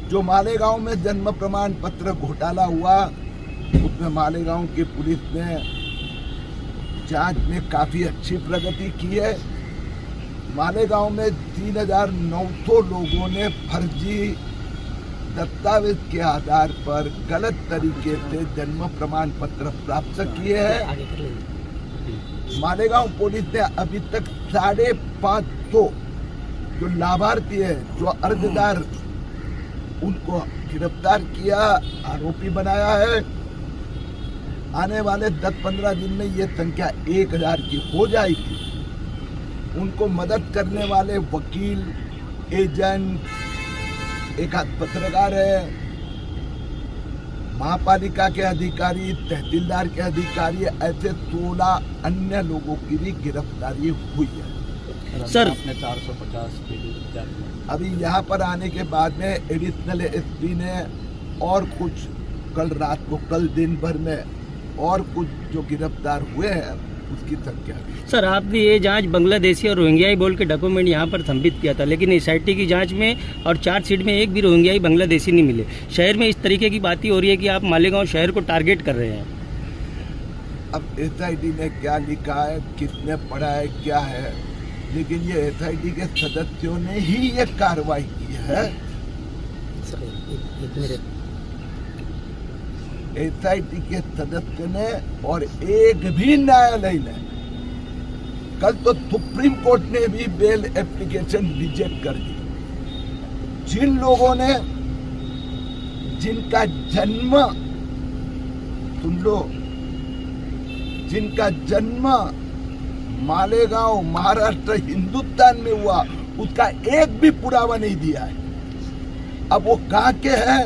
जो मालेगांव में जन्म प्रमाण पत्र घोटाला हुआ, उसमें मालेगांव की पुलिस ने जांच में काफी अच्छी प्रगति की है। मालेगांव में 3,900 लोगों ने फर्जी दस्तावेज के आधार पर गलत तरीके से जन्म प्रमाण पत्र प्राप्त किए हैं। मालेगांव पुलिस ने अभी तक 550 जो लाभार्थी है, जो अर्जदार, उनको गिरफ्तार किया, आरोपी बनाया है। आने वाले 10-15 दिन में ये संख्या 1,000 की हो जाएगी। उनको मदद करने वाले वकील, एजेंट, एक आध पत्रकार है, महापालिका के अधिकारी, तहसीलदार के अधिकारी, ऐसे 16 अन्य लोगों की भी गिरफ्तारी हुई है। सर, आपने 450 अभी यहाँ पर आने के बाद में एडिशनल एसपी ने और कुछ कल दिन भर में और कुछ जो गिरफ्तार हुए हैं उसकी संख्या। सर, आपने ये जांच बांग्लादेशी और रोहिंग्याई बोल के डॉक्यूमेंट यहाँ पर संबित किया था, लेकिन एसआईटी की जांच में और चार्जशीट में एक भी रोहिंग्याई बांग्लादेशी नहीं मिले। शहर में इस तरीके की बातें हो रही है कि आप मालेगांव शहर को टारगेट कर रहे हैं। अब एसआईटी ने क्या लिखा है, किसने पढ़ा है, क्या है, लेकिन ये एसआईटी के सदस्यों ने ही ये कार्रवाई की है। एसआईटी के सदस्य ने, और एक भी न्यायालय ने, कल तो सुप्रीम कोर्ट ने भी बेल एप्लीकेशन रिजेक्ट कर दी। जिन लोगों ने, जिनका जन्म, सुन लो, जिनका जन्म मालेगांव महाराष्ट्र हिंदुस्तान में हुआ, उसका एक भी पुरावा नहीं दिया है। अब वो कहाँ के हैं,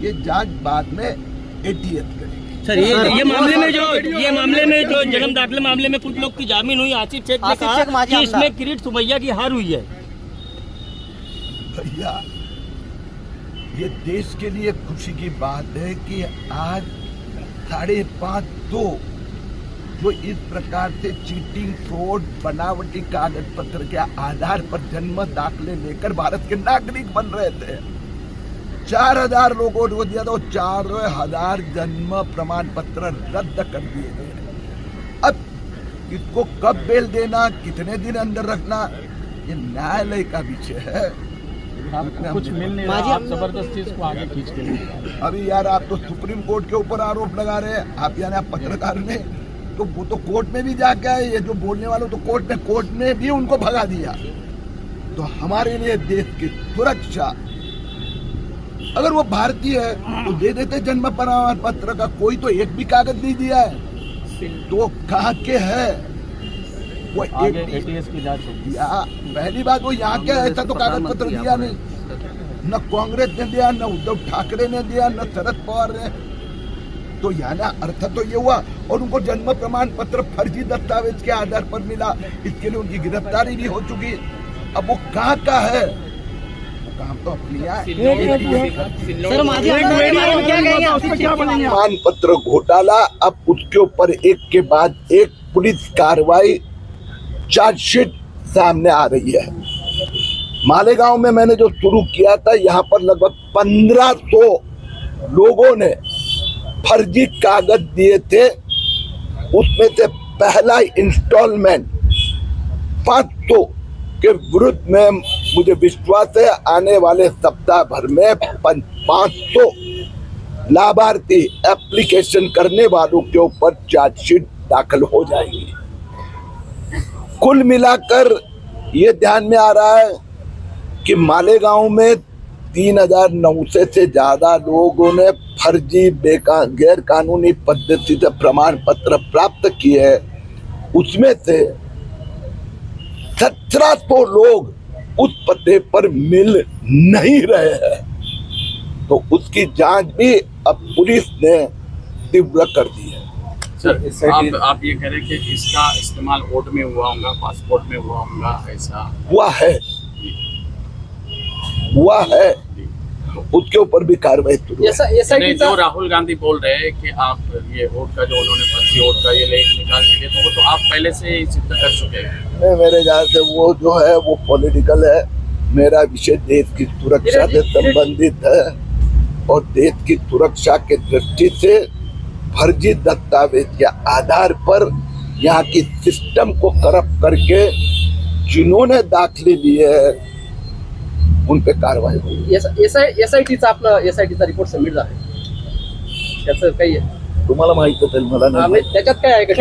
ये जांच बाद में एटीएस करेगी। सर, ये मामले में जो जन्म दाखिले मामले में कुछ लोग की जामीन हुई, आसिफ शेख ने कहा कि इसमें किरीट सुमैया की हार हुई है। भैया, ये देश के लिए खुशी की बात है कि आज 550 जो इस प्रकार से चीटिंग, फ्रॉड, बनावटी कागज पत्र के आधार पर जन्म दाखिले लेकर भारत के नागरिक बन रहे थे, 4,000 लोगों को दिया, तो 4,000 जन्म प्रमाण पत्र रद्द कर दिए गए। अब इसको कब बेल देना, कितने दिन अंदर रखना, ये न्यायालय का विषय है। कुछ मिल नहीं रहा, आप जबरदस्ती इसको आगे खींच के। अभी यार, आप तो सुप्रीम कोर्ट के ऊपर आरोप लगा रहे हैं, आप यानी आप पत्रकार ने, तो वो तो कोर्ट में भी जाके आए, ये जो बोलने वालों तो कोर्ट में भी उनको भगा दिया। तो हमारे लिए देश की सुरक्षा, अगर वो भारतीय है तो दे देते जन्म प्रमाण पत्र का, कोई तो एक भी कागज नहीं दिया है, तो कहाँ के है वो? एटीएस की जांच होगी। पहली बात, वो यहाँ के ऐसा तो कागज पत्र दिया नहीं, न कांग्रेस ने दिया, न उद्धव ठाकरे ने दिया, न शरद पवार ने। तो यानी अर्थ तो ये हुआ, और उनको जन्म प्रमाण पत्र फर्जी दस्तावेज के आधार पर मिला, इसके लिए उनकी गिरफ्तारी भी हो चुकी। अब वो कहाँ का है, काम तो अपनी प्रमाण पत्र घोटाला, अब उसके ऊपर एक के बाद एक पुलिस कार्रवाई, चार्जशीट सामने आ रही है। मालेगांव में मैंने जो शुरू किया था, यहाँ पर लगभग 1500 लोगों ने फर्जी कागज दिए थे। उसमें से पहला इंस्टॉलमेंट 500 के विरुद्ध में मुझे विश्वास है आने वाले सप्ताह भर में 500 लाभार्थी एप्लीकेशन करने वालों के ऊपर चार्जशीट दाखिल हो जाएगी। कुल मिलाकर ये ध्यान में आ रहा है कि मालेगांव में 3,900 से ज्यादा लोगों ने फर्जी गैर कानूनी पद्धति से प्रमाण पत्र प्राप्त किए हैं। उसमें से 1700 लोग उस पते पर मिल नहीं रहे हैं, तो उसकी जांच भी अब पुलिस ने तीव्र कर दी है। सर, आप ये कह रहे हैं कि इसका इस्तेमाल वोट में हुआ होगा, पासपोर्ट में हुआ होगा, ऐसा हुआ है, उसके ऊपर भी कार्रवाई शुरू। जो राहुल गांधी बोल रहे हैं कि आप ये वोट का जो उन्होंने फर्जी वोट का ये निकाल के दिया, तो वो तो आप पहले से ही सिद्ध कर चुके हैं। नहीं, मेरे ख्याल से वो जो है वो पॉलिटिकल है, मेरा विषय देश की सुरक्षा से संबंधित है और देश की सुरक्षा के दृष्टि से फर्जी दस्तावेज के आधार पर यहाँ की सिस्टम को करप्ट करके जिन्होंने दाखिले लिए हैं उन पे कार्रवाई होगी। एसआयटीचा आपला एसआयटीचा रिपोर्ट सबमिट झाला त्याचं काही तुम्हाला माहित असेल, मला नाही त्याच्यात काय आहे का